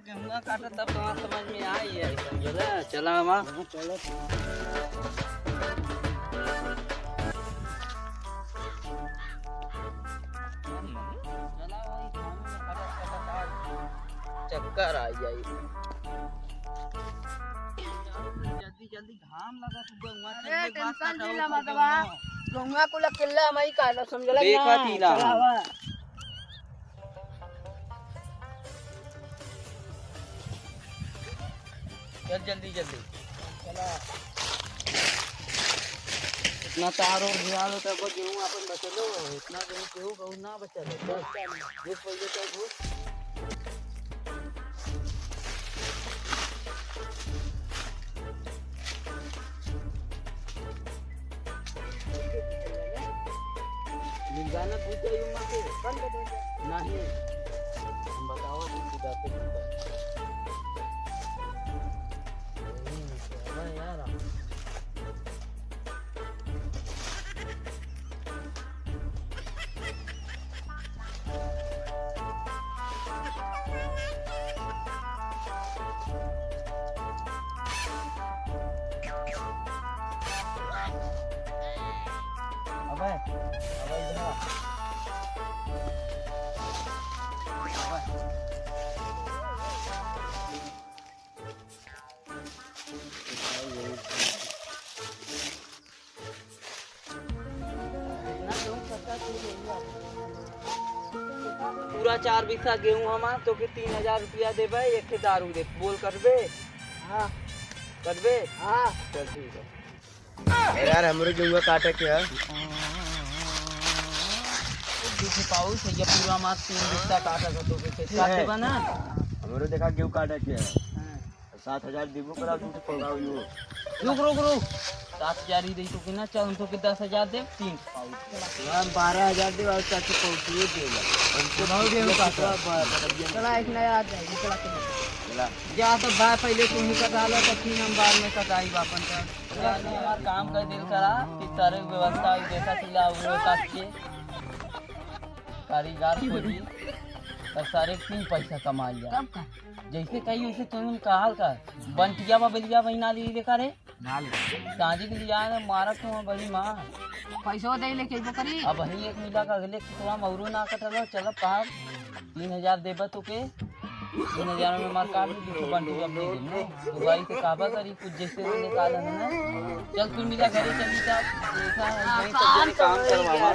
गेहूं काटा तब तुम्हारा समझ में आई है समझला। चला मामा चलो चक्कर आ जाई। जल्दी जल्दी घाम लगा तू गेहूं अरे टेंशन दिला मतवा गेहूं को लकेला मई काला समझला देखा तीला चल जल्दी जल्दी चला। इतना तार और ध्यान होता है गेहूं अपन बचलो इतना गेहूं केहू कहू ना बचलो बस पहले तक घुस गाना पूछ जाइए मां से बंद कर दो नहीं हम बताओ सीधा पे यार अबे पूरा 4 बीघा गेहूं हमार तो के 3000 रुपया देबे एक दारू दे बोल करबे। हाँ करबे हाँ चल ठीक है यार हमरे गेहूं काटे के है दूसरे पाउस है ये पूरा मार 3 बीघा काटा तो के काटे बना हमरे देखा गेहूं काटे के है 7000 देबो करा तू पगाव यो रुक 7000 ही दे तो कि ना चल तो के 10000 दे 3 पाउस हम 12000 दे और चाचे पहुंचिए देगा हमको भाव गेहूं काटा चला एक नया आ जाए चला जा तो भाई पहले तू ही कटा लो तो फिर हम बाद में कटाई वापन कर हमारा काम कर दिल करा कि सारे व्यवस्था देखा चिल्ला वो काट के कारीगर खोजी और सारे 3 पैसा कमा लिया जैसे कही वैसे तुम कहल का बंटिया बबलिया बहिना ली देखा रे सांझी के लिया मारा तुम बड़ी माँ पैसा दे लेके करी अब वही एक मिला का अगले थोड़ा मौरू ना कटल चल कहा 3000 देबा तो के 3000 में मार काट दी बंटिया अपने दुबई से काबा करी कुछ जैसे निकाल ना चल तू मिला घरे चली जा देखा काम करवा